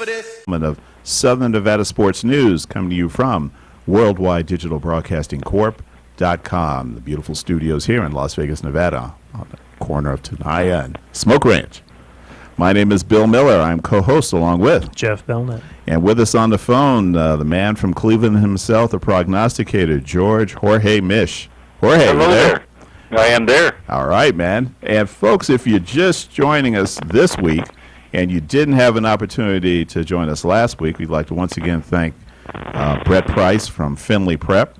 for this? Of Southern Nevada Sports News coming to you from Worldwide Digital Broadcasting Corp.com, the beautiful studios here in Las Vegas, Nevada, on the corner of Tenaya and Smoke Ranch. My name is Bill Miller. I'm co-host along with Jeff Belknap. And with us on the phone, the man from Cleveland himself, the prognosticator, Jorge Mish. Jorge, hello there. I am there. All right, man. And folks, if you're just joining us this week and you didn't have an opportunity to join us last week, we'd like to once again thank Brett Price from Finley Prep.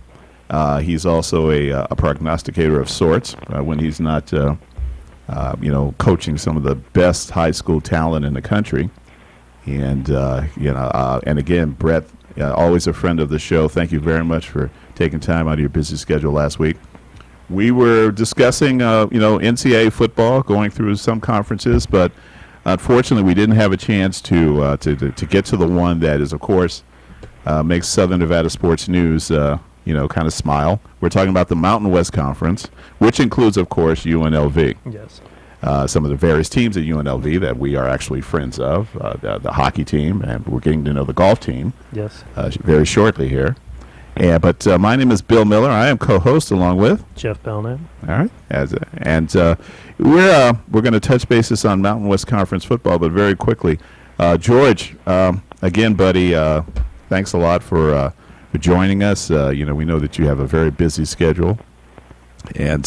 He's also a prognosticator of sorts when he's not, coaching some of the best high school talent in the country. And, and again, Brett, always a friend of the show. Thank you very much for taking time out of your busy schedule last week. We were discussing, NCAA football, going through some conferences, but unfortunately we didn't have a chance to get to the one that is, of course, makes Southern Nevada Sports News, kind of smile. We're talking about the Mountain West Conference, which includes, of course, UNLV. Yes. Some of the various teams at UNLV that we are actually friends of, the hockey team, and we're getting to know the golf team. Yes. Very shortly here. But my name is Bill Miller. I am co-host along with Jeff Belknap. All right. We're going to touch bases on Mountain West Conference football, but very quickly. George, again, buddy, thanks a lot for joining us. We know that you have a very busy schedule. And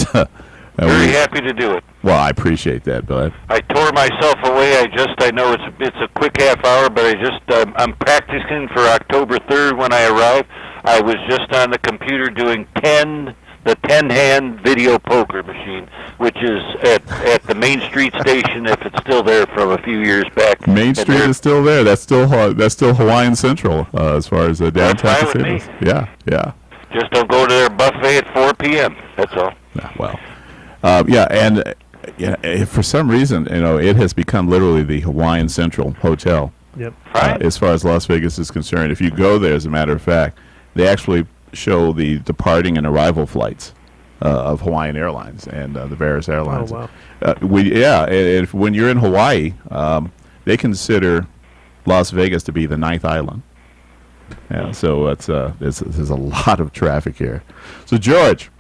very happy to do it. Well, I appreciate that, bud. I tore myself away. I know it's a quick half hour, but I'm practicing for October 3rd when I arrive. I was just on the computer doing the 10-hand video poker machine, which is at the Main Street station, if it's still there from a few years back. Main Street is still there. That's still Hawaiian Central as far as the downtown casinos. Yeah. Just don't go to their buffet at 4 p.m. That's all. For some reason, it has become literally the Hawaiian Central Hotel. Yep. As far as Las Vegas is concerned, if you go there, as a matter of fact, they actually show the departing and arrival flights of Hawaiian Airlines and the various airlines. Oh, wow. When you're in Hawaii, they consider Las Vegas to be the ninth island. Yeah, so there's a lot of traffic here. So, George.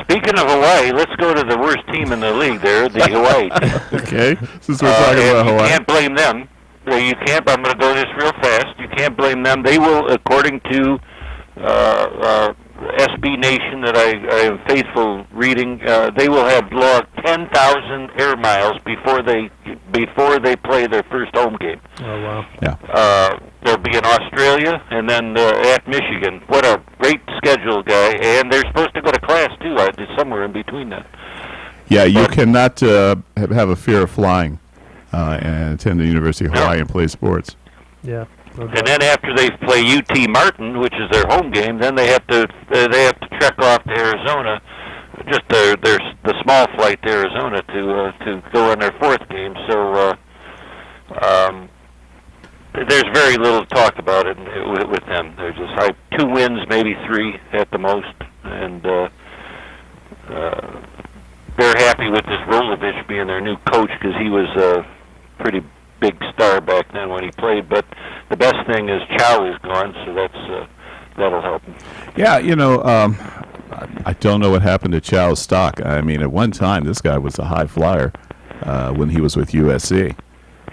Speaking of Hawaii, let's go to the worst team in the league there, the Hawaii team. Okay, since we're talking about Hawaii. You can't blame them. You can't, I'm going to go this real fast. You can't blame them. They will, according to SB Nation that I am faithful reading, they will have logged 10,000 air miles before they play their first home game. Oh, wow. Yeah. They'll be in Australia and then at Michigan. What a great schedule, guy. And they're supposed to go to class, too, somewhere in between that. Yeah, you cannot have a fear of flying and attend the University of Hawaii and play sports. Yeah. Okay. And then after they play UT Martin, which is their home game, then they have to trek off to Arizona, just the small flight to Arizona to go on their fourth game. So there's very little talk about it with them. They're just 2 wins, maybe 3 at the most, and they're happy with this Rolovich being their new coach because he was a pretty big star back then when he played. But the best thing is Chow is gone, so that'll help him. Yeah, I don't know what happened to Chow's stock. I mean, at one time, this guy was a high flyer when he was with USC.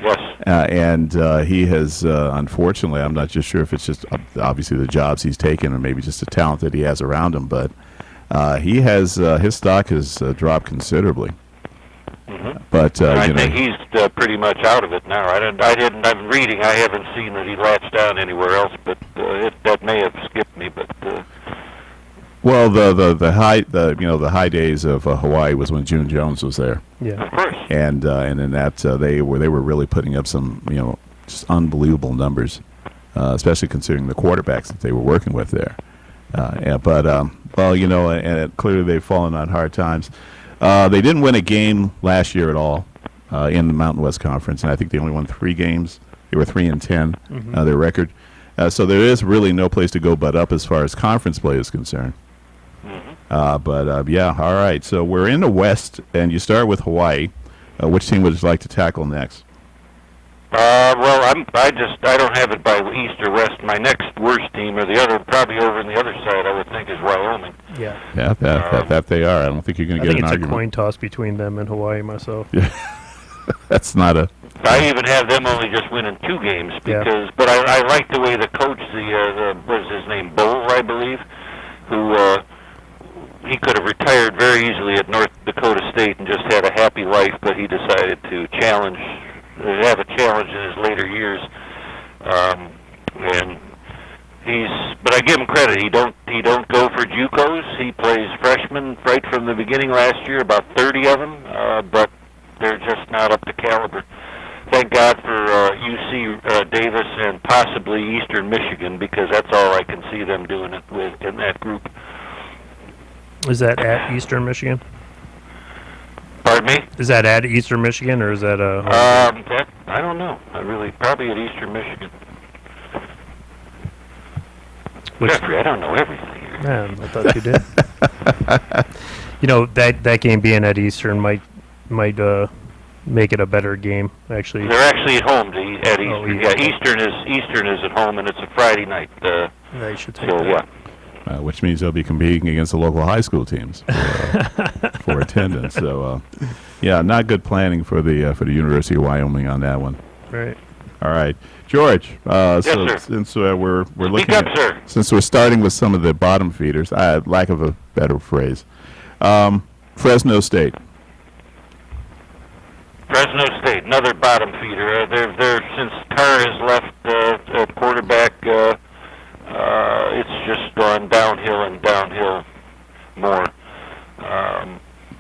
Yes. And he has, unfortunately, I'm not just sure if it's just obviously the jobs he's taken or maybe just the talent that he has around him, but he has his stock has dropped considerably. Mm-hmm. But I think he's pretty much out of it now. I'm reading. I haven't seen that he latched down anywhere else, but that may have skipped me. But well, the high days of Hawaii was when June Jones was there. Yeah, of course. And in that they were really putting up some just unbelievable numbers, especially considering the quarterbacks that they were working with there. And clearly they've fallen on hard times. They didn't win a game last year at all in the Mountain West Conference, and I think they only won 3 games. They were 3-10, their record. So there is really no place to go but up as far as conference play is concerned. Mm-hmm. All right. So we're in the West, and you start with Hawaii. Which team would you like to tackle next? Well, I don't have it by east or west. My next worst team, or the other, probably over on the other side, I would think is Wyoming. Yeah. Yeah, that they are. I don't think you're going to I get think an it's argument. a coin toss between them and Hawaii myself. Yeah. That's not a. I even have them only just winning 2 games because, but I like the way the coach, the what is his name, Bull, I believe, who he could have retired very easily at North Dakota State and just had a happy life, but he decided to have a challenge in his later years, and but I give him credit. He don't go for JUCOs. He plays freshmen right from the beginning last year, about 30 of them, but they're just not up to caliber. Thank God for UC Davis and possibly Eastern Michigan, because that's all I can see them doing it with in that group. Is that at Eastern Michigan? Pardon me? Is that at Eastern Michigan, or is that a? That, I don't know. Probably at Eastern Michigan. Jeffrey, I don't know everything here. Man, I thought you did. That game being at Eastern might make it a better game. Actually, they're actually at home at Eastern. Oh, Eastern is at home, and it's a Friday night. They should take so that. yeah. Which means they'll be competing against the local high school teams for attendance. So, not good planning for the University of Wyoming on that one. Right. All right, George. Yes, sir. Since we're looking Speak up, at, sir. since we're starting with some of the bottom feeders, lack of a better phrase, Fresno State. Fresno State, another bottom feeder. They're since Carr has left at quarterback. It's just gone downhill and downhill more.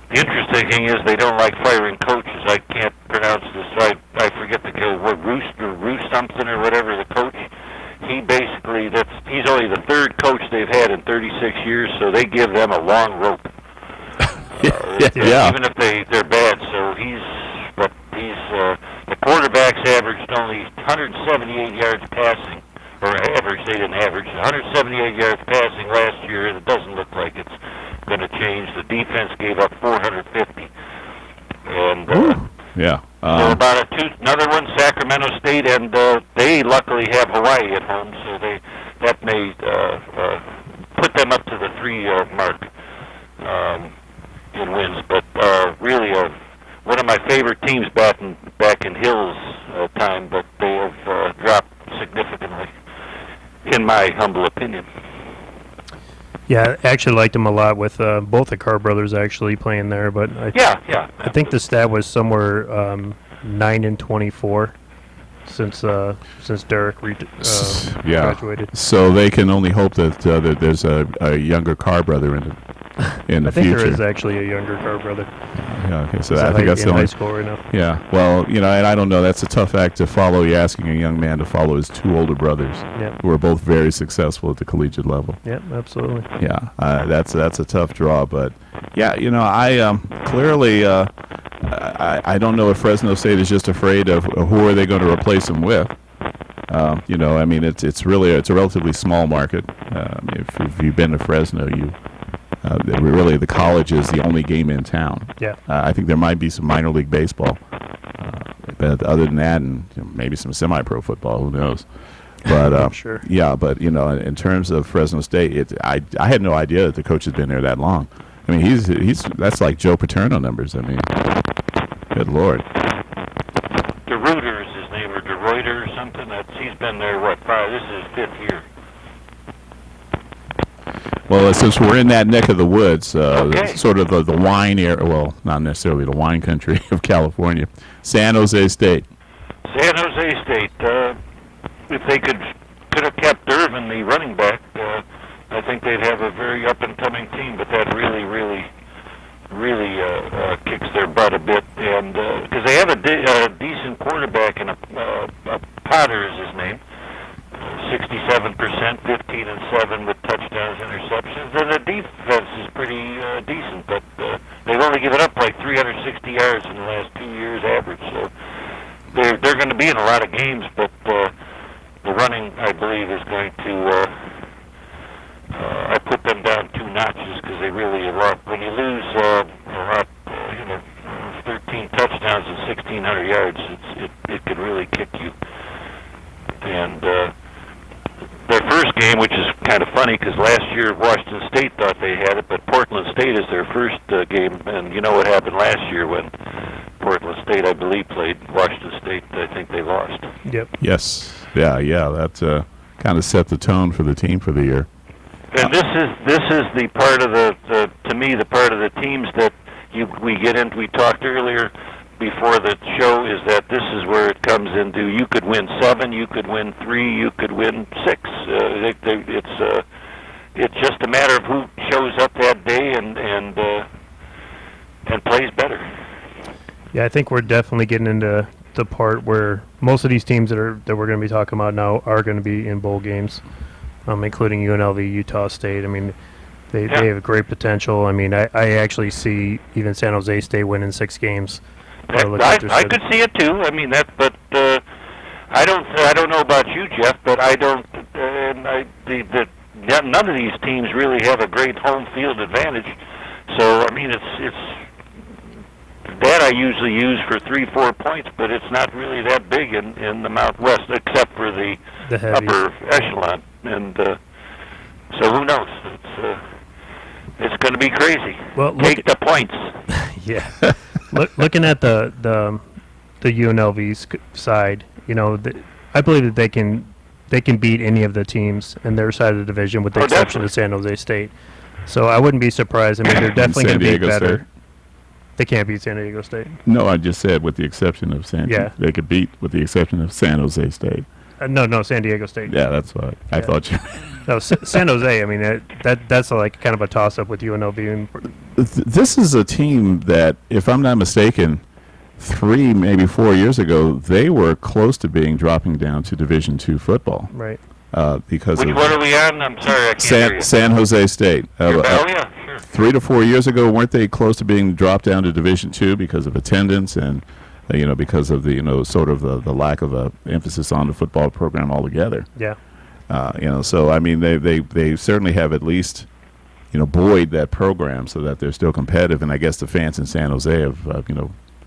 The interesting thing is they don't like firing coaches. I can't pronounce this. I forget the guy, Roost something or whatever, the coach. He basically, he's only the 3rd coach they've had in 36 years, so they give them a long rope. Yeah. Even if they're bad. So the quarterbacks averaged only 178 yards passing, or average, they didn't average, 178 yards passing last year, and it doesn't look like it's going to change. The defense gave up 450. And so about another one, Sacramento State, and they luckily have Hawaii at home, so that may put them up to the 3 mark in wins. But really, one of my favorite teams back in Hill's time, but they have dropped significantly, in my humble opinion. Yeah, I actually liked him a lot with both the Carr brothers actually playing there. But I think the stat was somewhere 9-24 since Derek graduated. So they can only hope that there's a younger Carr brother in the I think future. there is actually a younger Carr brother. Yeah, okay, so He's I think that's in the only high school right now. Yeah, well, and I don't know. That's a tough act to follow. You're asking a young man to follow his 2 older brothers, who are both very successful at the collegiate level. Yeah, absolutely. Yeah, that's a tough draw. But yeah, I clearly I don't know if Fresno State is just afraid of who are they going to replace him with. I mean, it's a relatively small market. If you've been to Fresno, really the college is the only game in town. Yeah. I think there might be some minor league baseball, but other than that, and maybe some semi-pro football, who knows? But sure. Yeah, but in terms of Fresno State, I had no idea that the coach has been there that long. I mean, he's that's like Joe Paterno numbers. I mean, good Lord. DeRuyter is his name, or DeRuyter or something. He's been there this is his 5th year. Well, since we're in that neck of the woods, Okay. sort of the wine area, well, not necessarily the wine country of California, San Jose State. San Jose State, if they could have kept Irvin, the running back, I think they'd have a very up-and-coming team, but that really kicks their butt a bit, and because they have a decent quarterback, and a Potter is his name, 67%, 15-7 with touchdowns, interceptions, and the defense is pretty decent, but they've only given up like 360 yards in the last 2 years average, so they're going to be in a lot of games, but the running, I believe, is going to I put them down 2 notches because they really are. When you lose 13 touchdowns and 1,600 yards, it could really kick you. And their first game, which is kind of funny because last year Washington State thought they had it, but Portland State is their first game. And you know what happened last year when Portland State, I believe, played Washington State. I think they lost. Yep. Yes. Yeah. That kind of set the tone for the team for the year. And this is the part of the to me the part of the teams that we get into. We talked earlier before the show is that this is where it comes into. You could win 7, you could win 3, you could win 6. It's just a matter of who shows up that day and plays better. Yeah, I think we're definitely getting into the part where most of these teams that we're going to be talking about now are going to be in bowl games, including UNLV, Utah State. I mean, they have great potential. I mean, I actually see even San Jose State winning 6 games. I could see it too. I mean but I don't know about you, Jeff, but I don't. None of these teams really have a great home field advantage. So I mean, it's that I usually use for 3-4 points, but it's not really that big in the Mountain West, except for the upper echelon. And so who knows? It's going to be crazy. Well, take the points. Yeah. Looking at the UNLV side, you know, I believe that they can beat any of the teams in their side of the division, with the exception of San Jose State. So I wouldn't be surprised. I mean, they're definitely going to be better. State. They can't beat San Diego State. No, I just said with the exception of they could beat with the exception of San Jose State. No, San Diego State. Yeah, that's what I thought you. No, San Jose. I mean, that's like kind of a toss-up with UNLV. This is a team that, if I'm not mistaken, 3, maybe 4 years ago, they were close to dropping down to Division II football. Right. Because which one are we on? I'm sorry, I can't hear you. San Jose State. Yeah, sure. 3 to 4 years ago, weren't they close to being dropped down to Division II because of attendance and because of the sort of the lack of a emphasis on the football program altogether. Yeah. So I mean they certainly have at least buoyed that program so that they're still competitive, and I guess the fans in San Jose have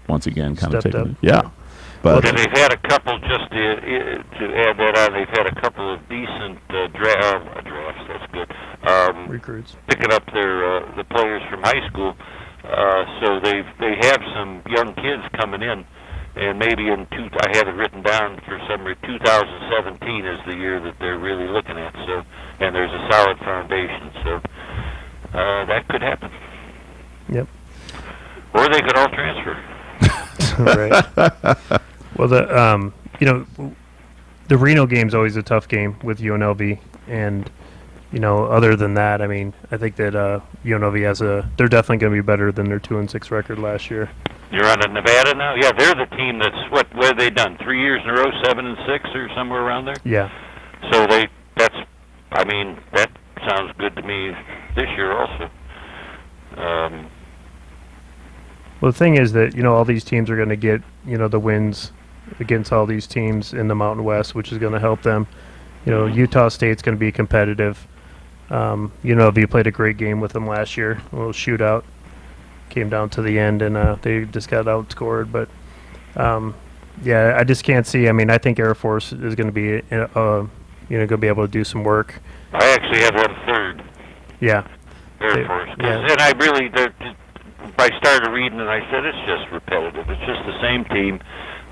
once again kind of taken up. it. Yeah. But and they've had a couple, just to add that on, they've had a couple of decent drafts. That's good. Recruits picking up the players from high school. So they have some young kids coming in, and maybe I have it written down for some 2017 is the year that they're really looking at. So, and there's a solid foundation. So that could happen. Yep. Or they could all transfer. Right. Well, the Reno game's always a tough game with UNLV, and other than that, I mean, I think that UNLV they're definitely going to be better than their 2-6 record last year. You're on to Nevada now? Yeah, they're the team that's what have they done? 3 years in a row, 7-6 or somewhere around there? Yeah. So that sounds good to me this year also. Well, the thing is that all these teams are going to get the wins against all these teams in the Mountain West, which is going to help them. Utah State's going to be competitive. UNLV played a great game with them last year. A little shootout. Came down to the end, and they just got outscored. But, yeah, I just can't see. I mean, I think Air Force is going to be, going to be able to do some work. I actually have them third. Yeah. Air Force. Yeah. And I started reading, and I said, it's just repetitive. It's just the same team.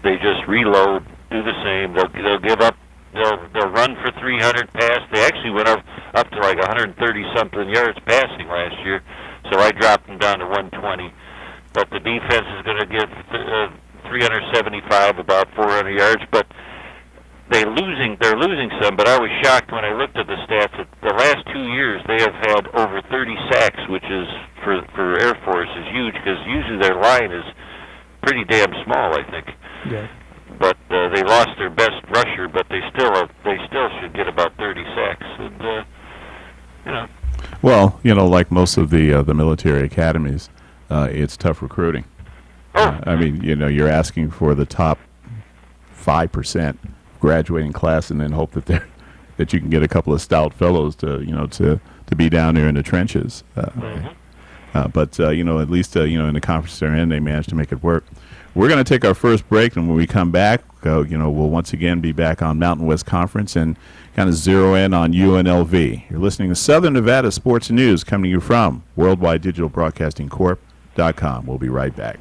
They just reload, do the same. They'll give up. They'll run for 300 pass. They actually went up to like 130-something yards passing last year, so I dropped them down to 120. But the defense is going to give 375, about 400 yards. But they're losing some. But I was shocked when I looked at the stats that the last 2 years they have had over 30 sacks, which is for Air Force is huge because usually their line is pretty damn small, I think. Yeah. But they lost their best rusher, but they still should get about 30 sacks. And Well, like most of the military academies, it's tough recruiting. I mean, you're asking for the top 5% graduating class, and then hope that you can get a couple of stout fellows to be down there in the trenches. But at least in the conference they're in, they managed to make it work. We're going to take our first break, and when we come back, we'll once again be back on Mountain West Conference and kind of zero in on UNLV. You're listening to Southern Nevada Sports News, coming to you from Worldwide Digital Broadcasting Corp.com. We'll be right back.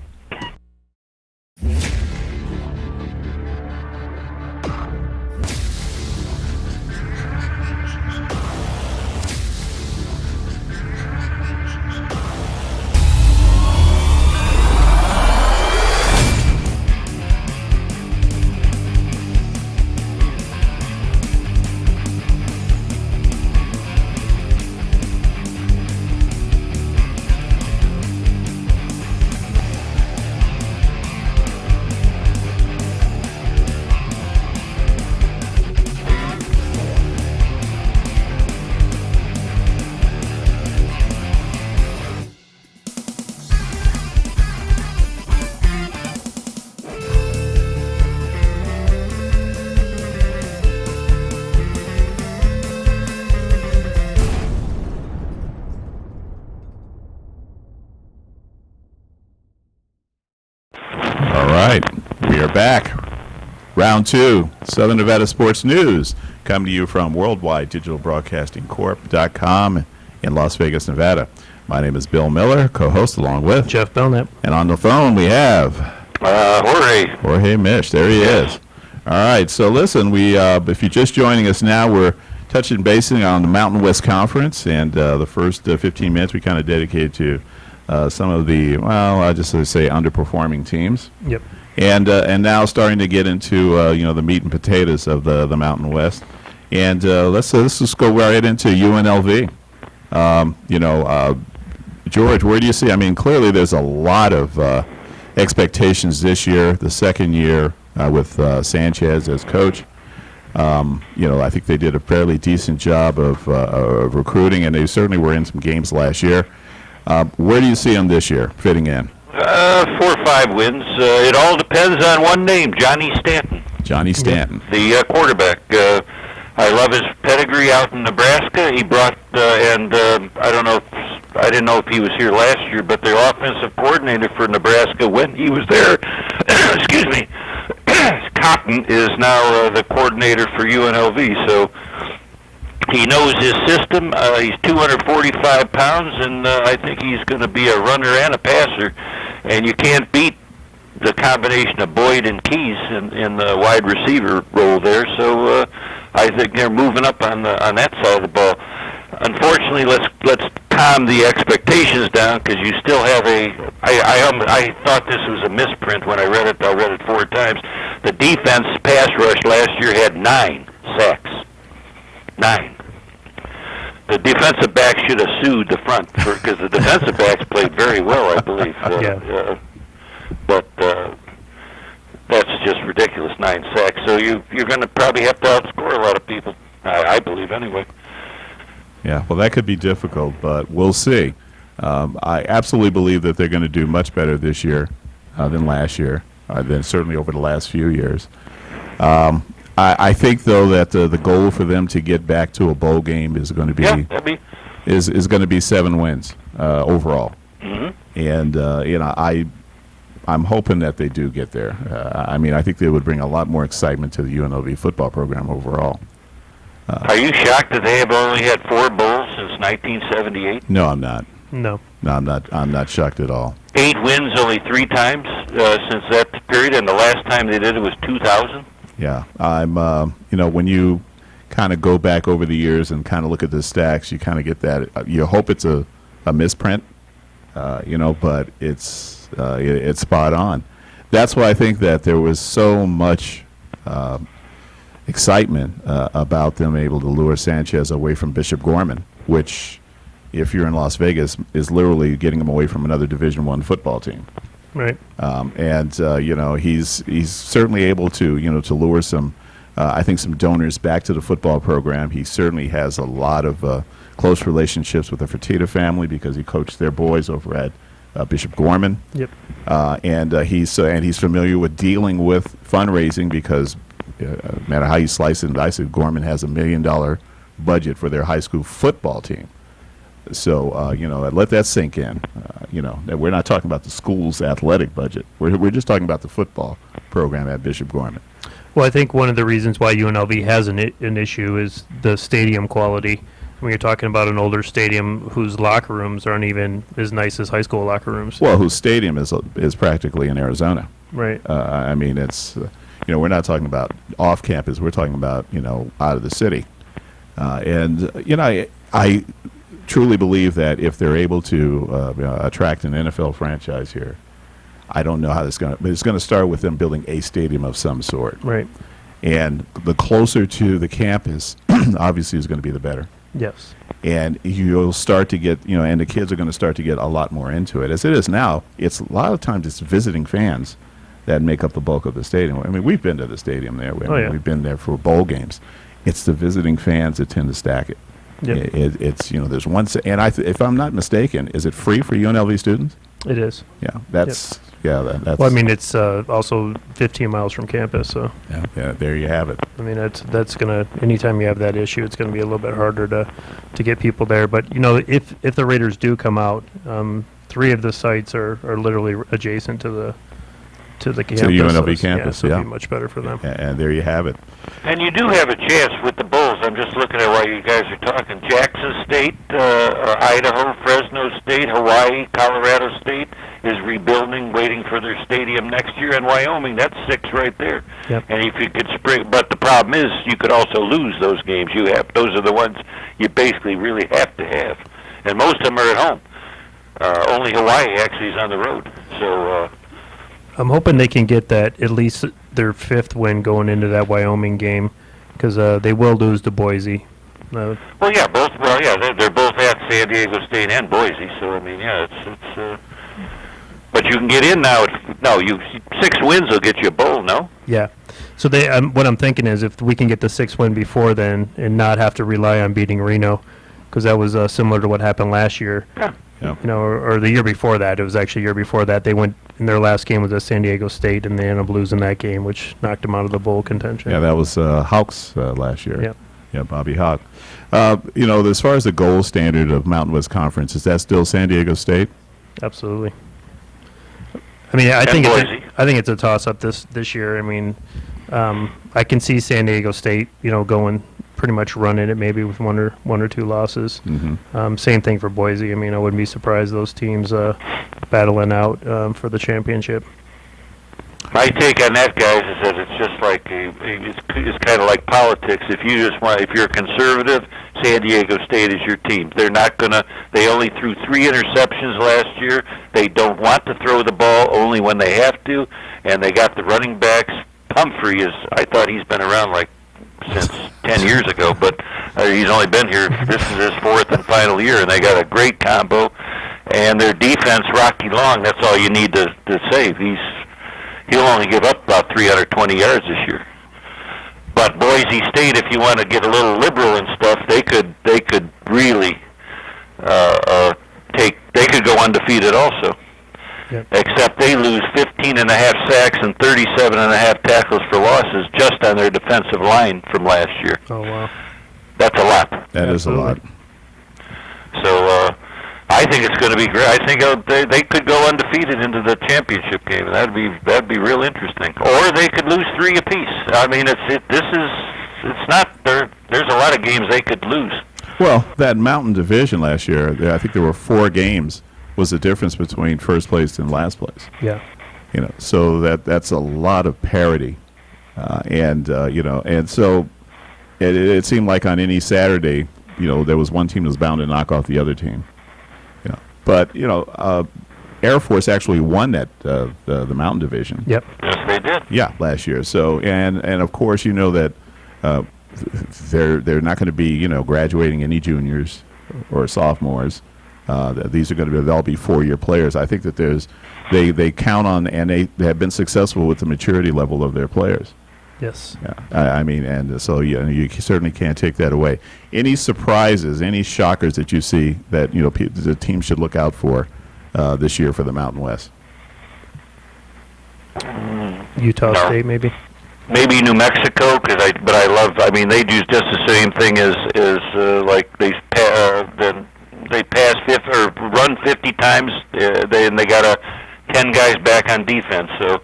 We are back. Round 2, Southern Nevada Sports News, coming to you from Worldwide Digital Broadcasting Corp.com in Las Vegas, Nevada. My name is Bill Miller, co-host along with Jeff Belknap. And on the phone we have Jorge Mish. There he is. All right, so listen, if you're just joining us now, we're touching basing on the Mountain West Conference, and the first 15 minutes we kind of dedicated to some of the, I'll just say underperforming teams. Yep. And now starting to get into the meat and potatoes of the Mountain West, and let's just go right into UNLV. George, where do you see? I mean, clearly there's a lot of expectations this year, the second year with Sanchez as coach. I think they did a fairly decent job of recruiting, and they certainly were in some games last year. Where do you see them this year fitting in? 4 or 5 wins. It all depends on one name, Johnny Stanton. Johnny Stanton. The quarterback. I love his pedigree out in Nebraska. He brought, I didn't know if he was here last year, but the offensive coordinator for Nebraska when he was there, excuse me, Cotton is now the coordinator for UNLV, so he knows his system. He's 245 pounds, and I think he's going to be a runner and a passer. And you can't beat the combination of Boyd and Keys in the wide receiver role there. So I think they're moving up on that side of the ball. Unfortunately, let's calm the expectations down, because you still have I thought this was a misprint when I read it. I read it 4 times. The defense pass rush last year had 9 sacks. 9. The defensive back should have sued the front, because the defensive backs played very well, I believe. But that's just ridiculous, 9 sacks. So you're going to probably have to outscore a lot of people, I believe, anyway. Yeah, well, that could be difficult, but we'll see. I absolutely believe that they're going to do much better this year than last year, than certainly over the last few years. I think, though, that the goal for them to get back to a bowl game is going to be is going to be 7 wins overall. Mm-hmm. And I'm hoping that they do get there. I think they would bring a lot more excitement to the UNLV football program overall. Are you shocked that they have only had 4 bowls since 1978? No, I'm not. No, I'm not. I'm not shocked at all. 8 wins only 3 times since that period, and the last time they did it was 2000. Yeah, I'm. When you kind of go back over the years and kind of look at the stacks, you kind of get that. You hope it's a misprint, but it's spot on. That's why I think that there was so much excitement about them able to lure Sanchez away from Bishop Gorman, which, if you're in Las Vegas, is literally getting him away from another Division I football team. Right. He's certainly able to to lure some, I think, some donors back to the football program. He certainly has a lot of close relationships with the Fertitta family, because he coached their boys over at Bishop Gorman. Yep. He's familiar with dealing with fundraising, because no matter how you slice it and dice it, Gorman has $1 million budget for their high school football team. So, let that sink in. That we're not talking about the school's athletic budget. We're just talking about the football program at Bishop Gorman. Well, I think one of the reasons why UNLV has an issue is the stadium quality. When you're talking about an older stadium whose locker rooms aren't even as nice as high school locker rooms. Well, whose stadium is practically in Arizona. Right. It's, we're not talking about off campus. We're talking about, out of the city. I truly believe that if they're able to attract an NFL franchise here, I don't know how this is going to, but it's going to start with them building a stadium of some sort. Right. And the closer to the campus, obviously, is going to be the better. Yes. And you'll start to get, and the kids are going to start to get a lot more into it. As it is now, it's a lot of times it's visiting fans that make up the bulk of the stadium. I mean, we've been to the stadium there. We've been there for bowl games. It's the visiting fans that tend to stack it. Yep. It's there's one, and if I'm not mistaken, is it free for UNLV students? It is. Yeah, that's that's. Well, I mean, it's also 15 miles from campus, so. Yeah, there you have it. I mean, that's gonna. Anytime you have that issue, it's gonna be a little bit harder to get people there. But if the Raiders do come out, 3 of the sites are literally adjacent to the campus. To the UNLV so campus, so it'll be much better for them. And there you have it. And you do have a chance with the Bulls. I'm just looking at why you guys are talking. Jackson State, Idaho, Fresno State, Hawaii, Colorado State is rebuilding, waiting for their stadium next year. And Wyoming, that's 6 right there. Yep. And if you could spring, but the problem is you could also lose those games. Those are the ones you basically really have to have. And most of them are at home. Only Hawaii actually is on the road. So. I'm hoping they can get that at least their 5th win going into that Wyoming game, because they will lose to Boise. They're both at San Diego State and Boise. So I mean, it's. But you can get in now. 6 wins will get you a bowl. No. Yeah. So what I'm thinking is if we can get the 6th win before then and not have to rely on beating Reno, because that was similar to what happened last year. Yeah. Yeah. Or the year before that. It was actually a year before that. They went in their last game was at San Diego State, and they ended up losing that game, which knocked them out of the bowl contention. Yeah, that was Hawks last year. Yeah. Yeah, Bobby Hawk. As far as the gold standard of Mountain West Conference, is that still San Diego State? Absolutely. I mean, I think it's a toss-up this year. I mean, I can see San Diego State, going pretty much running it maybe with one or 2 losses. Mm-hmm. Same thing for Boise. I mean, I wouldn't be surprised those teams battling out for the championship. My take on that, guys, is that it's just like it's kind of like politics. If you're conservative, San Diego State is your team. They're not gonna. They only threw 3 interceptions last year. They don't want to throw the ball only when they have to, and they got the running backs. Humphrey I thought he's been around since 10 years ago, but he's only been here. This is his 4th and final year, and they got a great combo. And their defense, Rocky Long, that's all you need to save. He'll only give up about 320 yards this year. But Boise State, if you want to get a little liberal and stuff, they could really they could go undefeated also. Yep. Except they lose 15.5 sacks and 37.5 tackles for losses just on their defensive line from last year. Oh, wow. That's a lot. That is a lot. So I think it's going to be great. I think they could go undefeated into the championship game, and that'd be real interesting. Or they could lose 3 apiece. I mean, it's not there. There's a lot of games they could lose. Well, that Mountain Division last year, I think there were 4 games was the difference between first place and last place. Yeah. So that's a lot of parity, and so it seemed like on any Saturday, there was one team that was bound to knock off the other team. But Air Force actually won that the Mountain Division. Yep. Yes, they did. Yeah, last year. So and of course that they're not going to be graduating any juniors or sophomores. These are going to they'll be 4-year players. I think that they count on and they have been successful with the maturity level of their players. Yes. Yeah. I mean, and so you certainly can't take that away. Any surprises, any shockers that you see that the team should look out for this year for the Mountain West? Utah State, maybe. Maybe New Mexico, but I mean, they do just the same thing as like the they pass 50 or run 50 times, they got 10 guys back on defense. So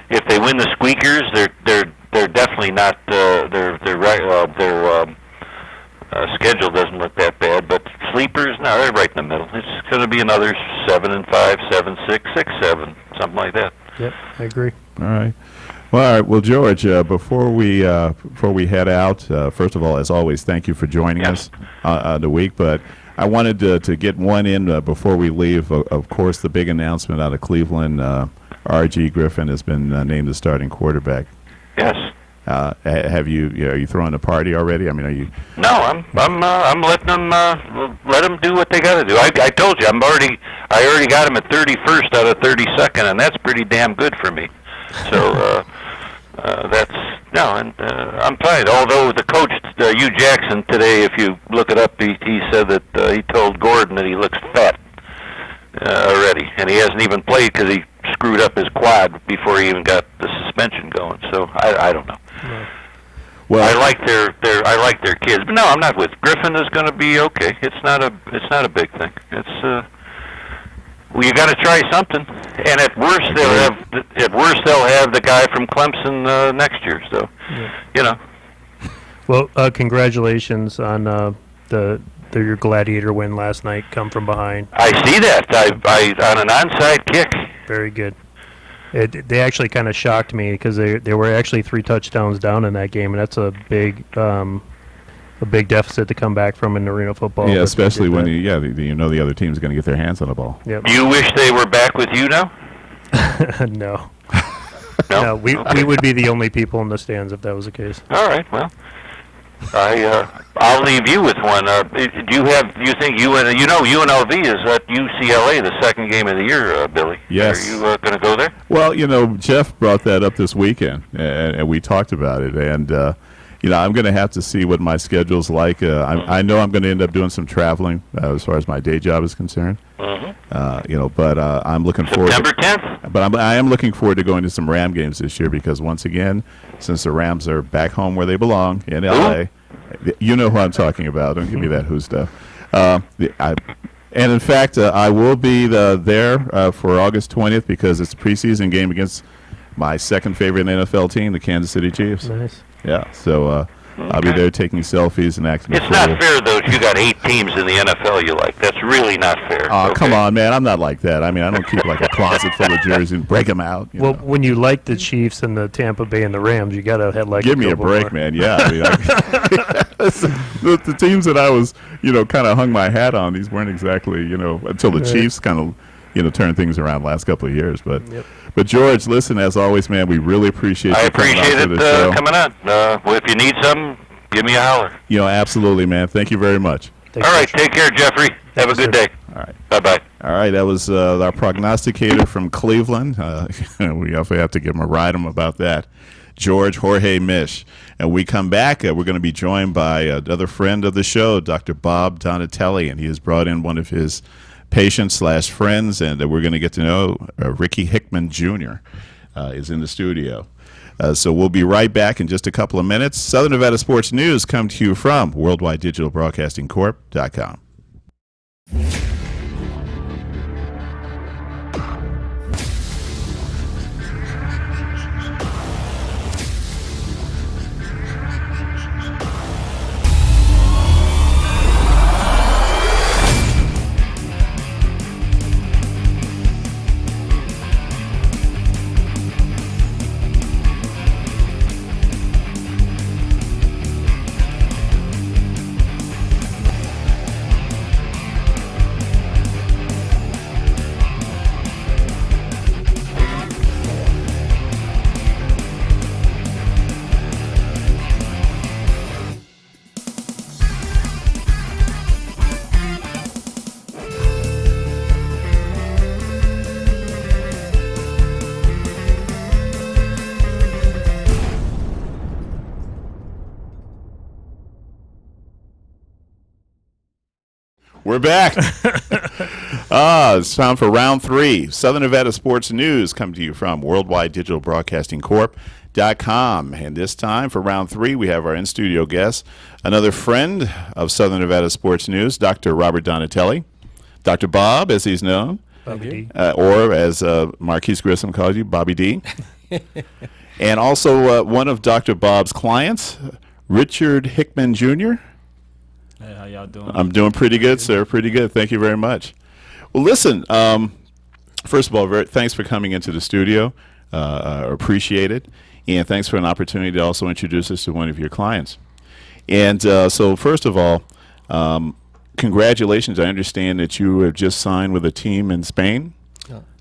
if they win the squeakers, they're definitely not their schedule doesn't look that bad. But sleepers, no, they're right in the middle. It's going to be another 7-5, 7-6, 6-7, something like that. Yep, I agree. All right. Well, all right. Well, George, before we head out, first of all, as always, thank you for joining us the week. But I wanted to get one in before we leave. Of course, the big announcement out of Cleveland: R.G. Griffin has been named the starting quarterback. Yes. Have you? Are you throwing a party already? I mean, are you? No, I'm letting them let them do what they got to do. I told you, I already got them at 31st out of 32nd, and that's pretty damn good for me. So I'm fine. Although the coach, Hugh Jackson, today, if you look it up, he said that he told Gordon that he looks fat already, and he hasn't even played because he screwed up his quad before he even got the suspension going. So I don't know. Yeah. Well, I like their kids, but no, I'm not with Griffin. Is going to be okay. It's not a big thing. It's well, you got to try something, and at worst they'll have the guy from Clemson next year. So, you know. Well, congratulations on your Gladiator win last night. Come from behind. I see that. I on an onside kick. Very good. They actually kind of shocked me because they were actually 3 touchdowns down in that game, and that's a big deficit to come back from in arena football. yeah, especially when you know the other team's going to get their hands on the ball. Yep. Do you wish they were back with you now? No. No. We would be the only people in the stands if that was the case. All right. Well, I'll leave you with one. Do you think UNLV is at UCLA the second game of the year, Billy? Yes. Are you going to go there? Well, Jeff brought that up this weekend, and we talked about it. And, I'm going to have to see what my schedule's like. I know I'm going to end up doing some traveling as far as my day job is concerned. Mm-hmm. But I'm looking forward. September 10th? But I am looking forward to going to some Ram games this year because, once again, since the Rams are back home where they belong, in L.A., you know who I'm talking about. Don't give me that who stuff. And, in fact, I will be there for August 20th because it's a preseason game against my second favorite NFL team, the Kansas City Chiefs. Nice. Yeah, so I'll be there taking selfies and acting. It's not fair, though, if you got 8 teams in the NFL you like. That's really not fair. Oh, okay. Come on, man. I'm not like that. I mean, I don't keep like a closet full of jerseys and break them out. Well, when you like the Chiefs and the Tampa Bay and the Rams, you got to have Give me a break, man. Yeah. I mean, the teams that I was, kind of hung my hat on, these weren't exactly, until the Chiefs kind of, turned things around the last couple of years. But But George, listen, as always, man, we really appreciate you coming out to the show. Coming on. Well, if you need something, give me a holler. Absolutely, man. Thank you very much. All right, take care, Jeffrey. Have a good day. All right. Bye-bye. All right, that was our prognosticator from Cleveland. We also have to give him a ride about that. George Jorge Mish. And we come back, we're going to be joined by another friend of the show, Dr. Bob Donatelli, and he has brought in one of his patients/friends, and we're going to get to know Ricky Hickman Jr. Is in the studio. So we'll be right back in just a couple of minutes. Southern Nevada Sports News come to you from WorldwideDigitalBroadcastingCorp.com. We're back. It's time for round 3. Southern Nevada Sports News come to you from Worldwide Digital Broadcasting Corp. WWDBTV.com. And this time for round 3, we have our in-studio guest, another friend of Southern Nevada Sports News, Dr. Robert Donatelli. Dr. Bob, as he's known, Bobby D. or as Marquise Grissom calls you, Bobby D. And also one of Dr. Bob's clients, Richard Hickman Jr. Hey, how y'all doing? I'm doing pretty good, sir. Pretty good. Thank you very much. Well, listen, first of all, thanks for coming into the studio. Appreciate it. And thanks for an opportunity to also introduce us to one of your clients. And so first of all, congratulations. I understand that you have just signed with a team in Spain.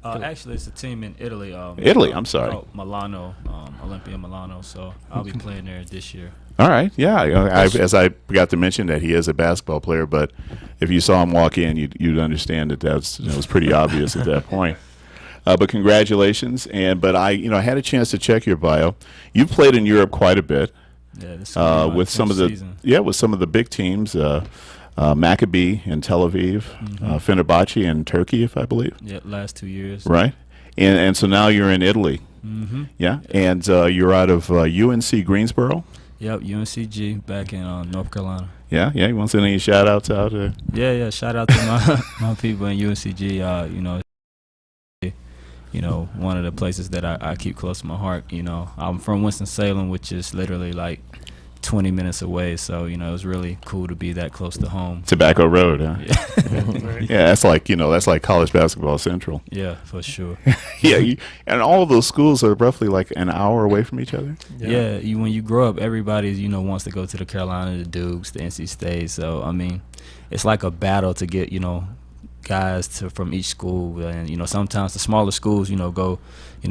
Actually, it's a team in Italy. Italy, I'm sorry. Milano, Olympia Milano. So I'll be playing there this year. All right, yeah. As I forgot to mention that he is a basketball player, but if you saw him walk in, you'd understand that it was pretty obvious at that point. But congratulations, but I had a chance to check your bio. You've played in Europe quite a bit. Yeah, this with some of the season. with some of the big teams, Maccabi in Tel Aviv, Fenerbahce in Turkey, if I believe. Yeah, last 2 years. Right, and so now you're in Italy. Mm-hmm. Yeah, and you're out of UNC Greensboro. Yep, UNCG back in North Carolina. Yeah. You want to send any shout outs out there? Yeah. Shout out to my people in UNCG. One of the places that I keep close to my heart. I'm from Winston-Salem, which is literally like 20 minutes away. So, it was really cool to be that close to home. Tobacco Road, huh? Yeah, Yeah, that's like college basketball central. yeah, for sure. Yeah, and all of those schools are roughly like an hour away from each other. Yeah, when you grow up, everybody wants to go to the Carolina, the Dukes, the NC State. So I mean, it's like a battle to get guys from each school, and sometimes the smaller schools go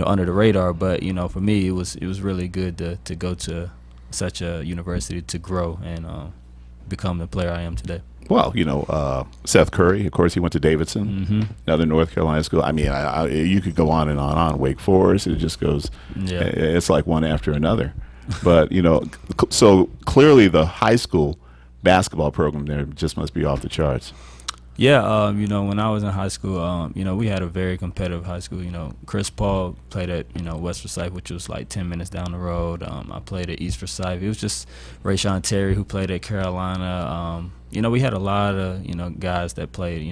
under the radar. But for me, it was really good to go to such a university to grow and become the player I am today. Well, Seth Curry, of course, he went to Davidson, another North Carolina school. I mean, you could go on and on. Wake Forest, it just goes. Yeah. It's like one after another. But so clearly the high school basketball program there just must be off the charts. Yeah, when I was in high school, we had a very competitive high school. Chris Paul played at, West Forsyth, which was like 10 minutes down the road. I played at East Forsyth. It was just Rayshawn Terry who played at Carolina. We had a lot of, guys that played,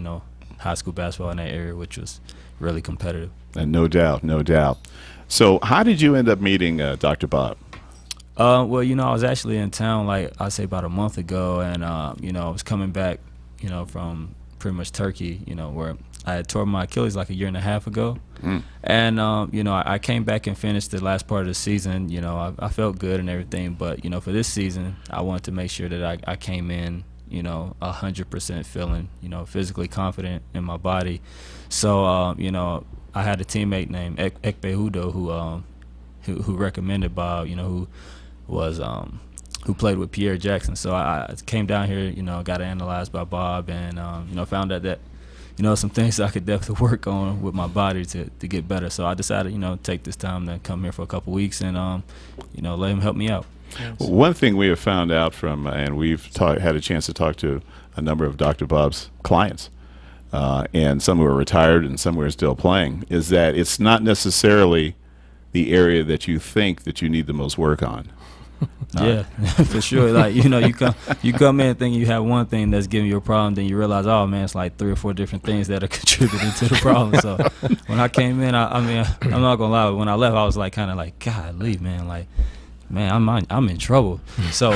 high school basketball in that area, which was really competitive. And no doubt. So how did you end up meeting Dr. Bob? Well, I was actually in town, like I say about a month ago, and, I was coming back, from pretty much Turkey, where I had tore my Achilles like a year and a half ago. And, I came back and finished the last part of the season. I felt good and everything, but, for this season, I wanted to make sure that I came in, 100% feeling, physically confident in my body. So, I had a teammate named Ekpe Hudo who recommended Bob, who was who played with Pierre Jackson. So I came down here, got analyzed by Bob, and found out that some things I could definitely work on with my body to get better. So I decided take this time to come here for a couple weeks and let him help me out. Well, one thing we have found out from, and we've had a chance to talk to a number of Dr. Bob's clients, and some who are retired and some who are still playing, is that it's not necessarily the area that you think that you need the most work on. Yeah, for sure. Like you come in thinking you have one thing that's giving you a problem, then you realize, oh man, it's like 3 or 4 different things that are contributing to the problem. So when I came in, I'm not gonna lie, when I left, I was like kind of like, God, leave, man. Like, man, I'm in trouble. So,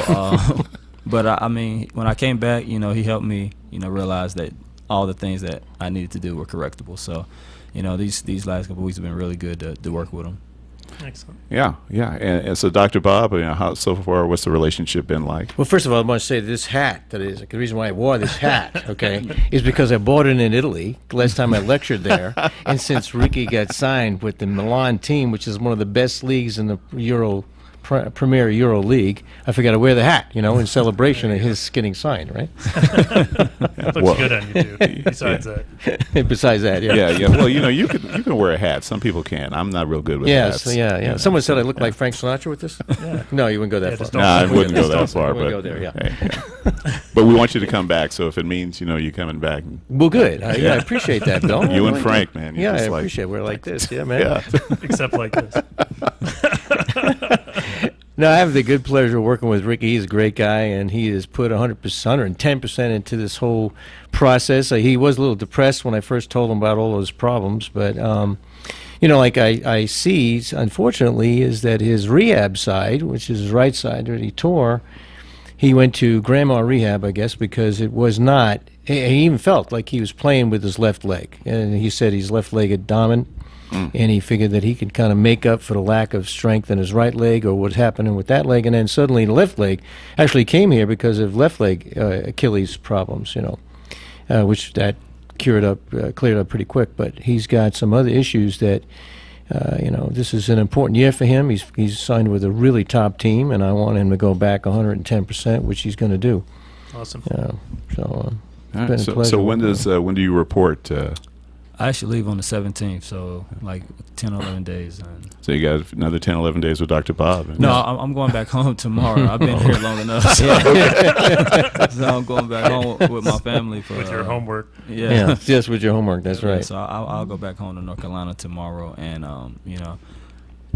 but when I came back, he helped me, realize that all the things that I needed to do were correctable. So, these last couple of weeks have been really good to work with him. Excellent. Yeah. And so, Dr. Bob, how so far? What's the relationship been like? Well, first of all, I want to say this hat, that is, the reason why I wore this hat, okay, is because I bought it in Italy last time I lectured there. And since Ricky got signed with the Milan team, which is one of the best leagues in the Premier Euro League, I forgot to wear the hat, in celebration of his getting signed, right? Looks good on you, too, besides that. Besides that, yeah. Yeah. Well, you can wear a hat. Some people can. I'm not real good with hats. Yeah. Someone said I look like Frank Sinatra with this. Yeah. No, you wouldn't go that Yeah, far. just No, I wouldn't go that I far. wouldn't But go there, yeah. hey. But we want you to come back. So if it means you coming back, Well, good. I appreciate that, Bill. you and Frank, man. Yeah, I appreciate it. We're like this. Yeah, man. Yeah. Except like this. No, I have the good pleasure of working with Ricky. He's a great guy, and he has put 100%, 110% into this whole process. He was a little depressed when I first told him about all those problems, but like I see, unfortunately, is that his rehab side, which is his right side that he tore, he went to grandma rehab, I guess, because it was not. He even felt like he was playing with his left leg, and he said he's left-legged dominant. And he figured that he could kind of make up for the lack of strength in his right leg or what's happening with that leg. And then suddenly the left leg actually came here because of left leg Achilles problems, which that cleared up pretty quick. But he's got some other issues that, this is an important year for him. He's signed with a really top team, and I want him to go back 110%, which he's going to do. Awesome. It's been a Right. pleasure. So when do you report? I actually leave on the 17th, so like 10 or 11 days. And So you got another 10, 11 days with Dr. Bob. no, I'm going back home tomorrow. I've been here long enough, so, so I'm going back home with my family for With your homework. Yeah, just with your homework. That's Yeah, right. So I'll go back home to North Carolina tomorrow, and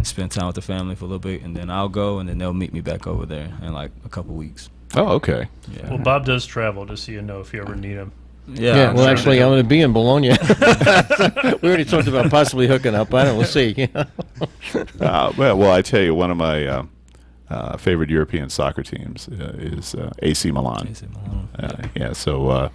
spend time with the family for a little bit, and then I'll go, and then they'll meet me back over there in like a couple weeks. Oh, okay. Yeah. Well, Bob does travel, just so you know, if you ever need him. Yeah, well, sure. actually, I'm going to be in Bologna. We already talked about possibly hooking up. I don't know. We'll see. Well, I tell you, one of my favorite European soccer teams is AC Milan. AC Milan. Yeah, so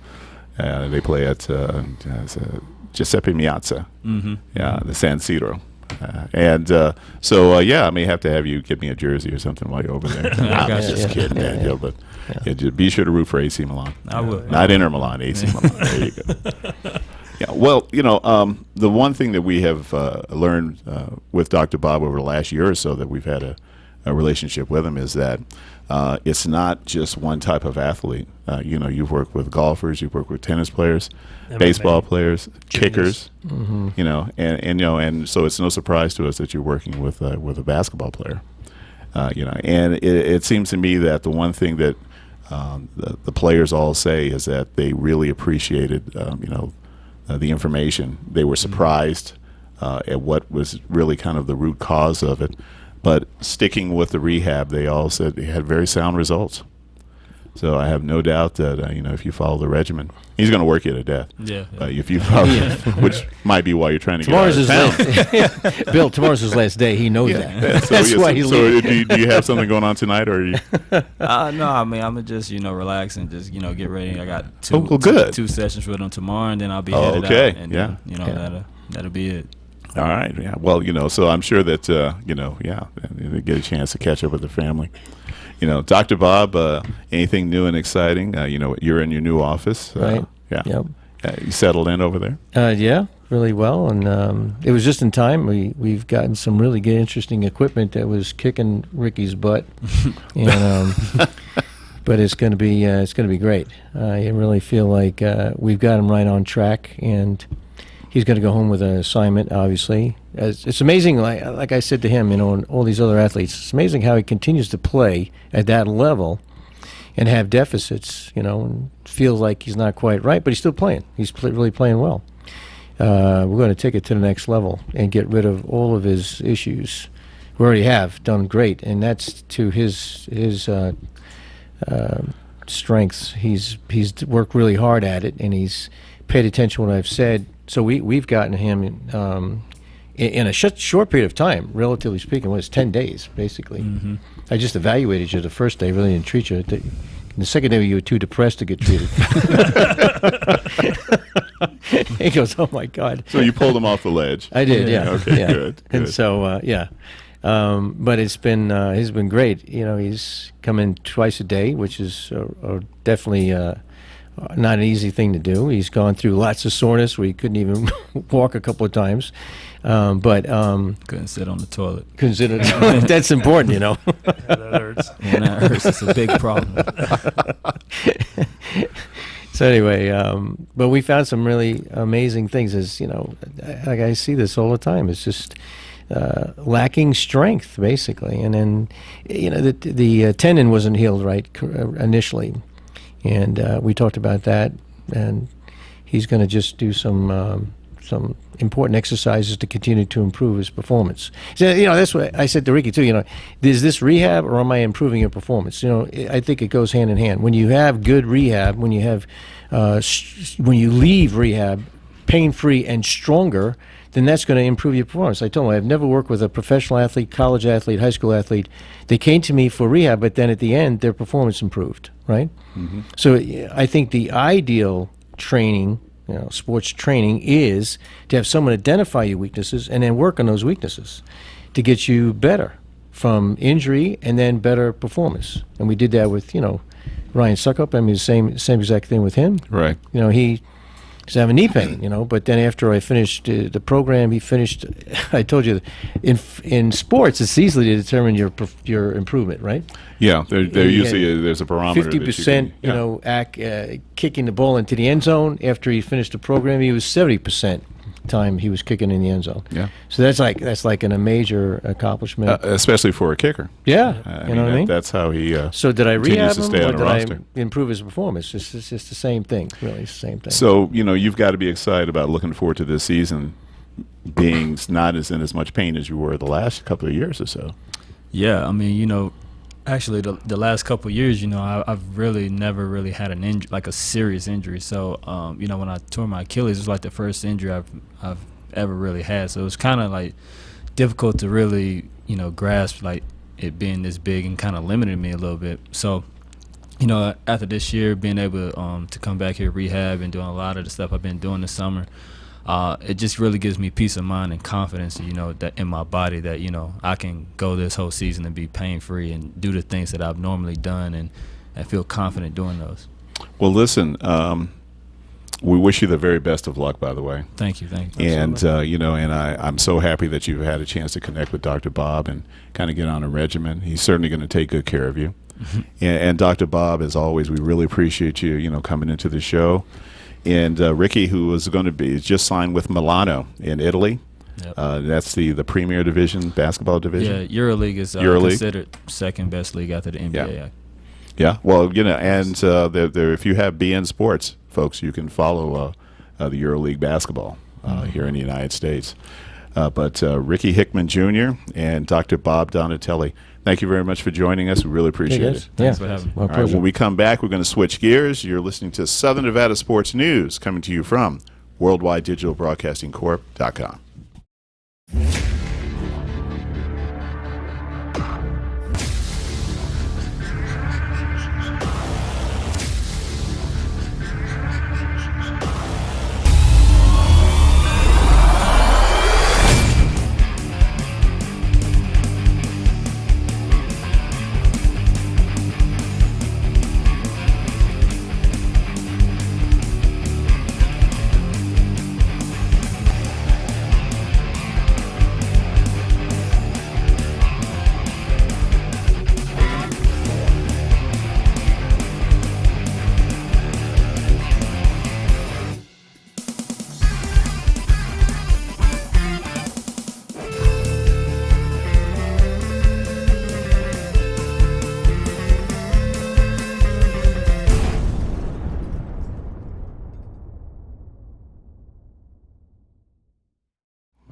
they play at Giuseppe Meazza. Mm-hmm. Yeah, the San Siro. I may have to have you get me a jersey or something while you're over there. I I'm got just you. kidding, Daniel, but just be sure to root for AC Milan. I will. Not Inter Milan, AC Milan. There you go. Yeah, well, the one thing that we have learned with Dr. Bob over the last year or so that we've had a relationship with him is that it's not just one type of athlete. You've worked with golfers, you've worked with tennis players, MMA, baseball players, kickers. Mm-hmm. And so it's no surprise to us that you're working with a basketball player. And it seems to me that the one thing that the players all say is that they really appreciated, the information. They were surprised at what was really kind of the root cause of it. But sticking with the rehab, they all said they had very sound results. So I have no doubt that if you follow the regimen, he's going to work you to death. Yeah. If you follow, which might be why you're trying to Tomorrow's his get out of town. last. Bill, tomorr's his last day. He knows that. So, That's why he so leaves. do you have something going on tonight, or are you? No, I mean, I'm gonna just relax and just get ready. I got two sessions with him tomorrow, and then I'll be headed okay. out. And Yeah. then, that'll be it. All right. Yeah. Well, so I'm sure that they get a chance to catch up with the family. Dr. Bob, anything new and exciting? You're in your new office. Right. Yeah. Yep. You settled in over there? Yeah, really well, and it was just in time. We've gotten some really good, interesting equipment that was kicking Ricky's butt, and but it's going to be great. I really feel like we've got him right on track, and he's going to go home with an assignment. Obviously, it's amazing. Like I said to him, and all these other athletes, it's amazing how he continues to play at that level and have deficits, and feels like he's not quite right, but he's still playing. He's really playing well. We're going to take it to the next level and get rid of all of his issues. We already have done great, and that's to his strengths. He's worked really hard at it, and he's paid attention to what I've said. So we've gotten him in a short period of time, relatively speaking. Well, it's 10 days, basically. Mm-hmm. I just evaluated you the first day, really didn't treat you. The second day, you were too depressed to get treated. He goes, "Oh my God!" So you pulled him off the ledge. I did, yeah. Okay, yeah. good. And so, but he's been great. He's come in twice a day, which is definitely not an easy thing to do. He's gone through lots of soreness where he couldn't even walk a couple of times, but Couldn't sit on the toilet. consider that's important, Yeah, that hurts. When that hurts, it's a big problem. So anyway, but we found some really amazing things. As like I see this all the time. It's just lacking strength, basically. And then, the tendon wasn't healed right initially, and we talked about that. And he's going to just do some some important exercises to continue to improve his performance. So, that's what I said to Ricky too. Is this rehab or am I improving your performance? I think it goes hand in hand. When you have good rehab, when you leave rehab pain-free and stronger, then that's going to improve your performance. I told him I've never worked with a professional athlete, college athlete, high school athlete. They came to me for rehab, but then at the end, their performance improved, right? Mm-hmm. So I think the ideal training, sports training, is to have someone identify your weaknesses and then work on those weaknesses to get you better from injury and then better performance. And we did that with, Ryan Suckup. I mean, same exact thing with him. Right. He's having knee pain, but then after I finished the program, he finished. I told you, in sports, it's easily to determine your improvement, right? Yeah, there usually there's a barometer. 50%, kicking the ball into the end zone. After he finished the program, he was 70% time he was kicking in the end zone. Yeah. So that's like a major accomplishment, especially for a kicker. Yeah, what I mean? That's how he. So did I rehab to him, stay or on did the roster. I improve his performance? It's just the same thing, really. It's the same thing. So you've got to be excited about looking forward to this season, being not in as much pain as you were the last couple of years or so. Yeah, I mean, actually the last couple of years, I've really never really had an injury, like a serious injury. So, when I tore my Achilles, it was like the first injury I've ever really had. So it was kind of like difficult to really, grasp like it being this big and kind of limited me a little bit. So, after this year, being able to come back here, rehab, and doing a lot of the stuff I've been doing this summer, it just really gives me peace of mind and confidence, that in my body that, I can go this whole season and be pain-free and do the things that I've normally done and feel confident doing those. Well, listen, we wish you the very best of luck, by the way. Thank you. And, I'm so happy that you've had a chance to connect with Dr. Bob and kind of get on a regimen. He's certainly going to take good care of you. Mm-hmm. And Dr. Bob, as always, we really appreciate you, coming into the show. And Ricky, who is going to be just signed with Milano in Italy. Yep. That's the premier division, basketball division. Yeah, EuroLeague is considered second best league after the NBA. Yeah. Well, and if you have BN Sports, folks, you can follow the EuroLeague basketball here in the United States. But Ricky Hickman Jr. and Dr. Bob Donatelli, thank you very much for joining us. We really appreciate it. Thanks for having me. All right, when we come back, we're going to switch gears. You're listening to Southern Nevada Sports News, coming to you from WWDBTV.com.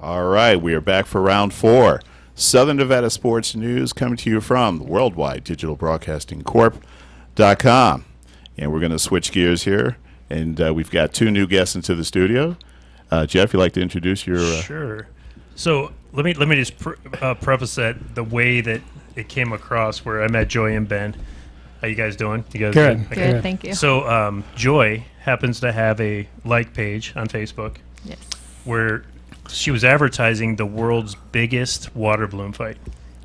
All right, we are back for round 4. Southern Nevada Sports News coming to you from Worldwide Digital Broadcasting Corp.com. And we're going to switch gears here, and we've got 2 new guests into the studio. Jeff, you'd like to introduce your... Sure. So let me just preface that the way that it came across where I met Joy and Ben. How you guys doing? You guys good? Okay. Good, thank you. So Joy happens to have a like page on Facebook. Yes. Where she was advertising the world's biggest water balloon fight.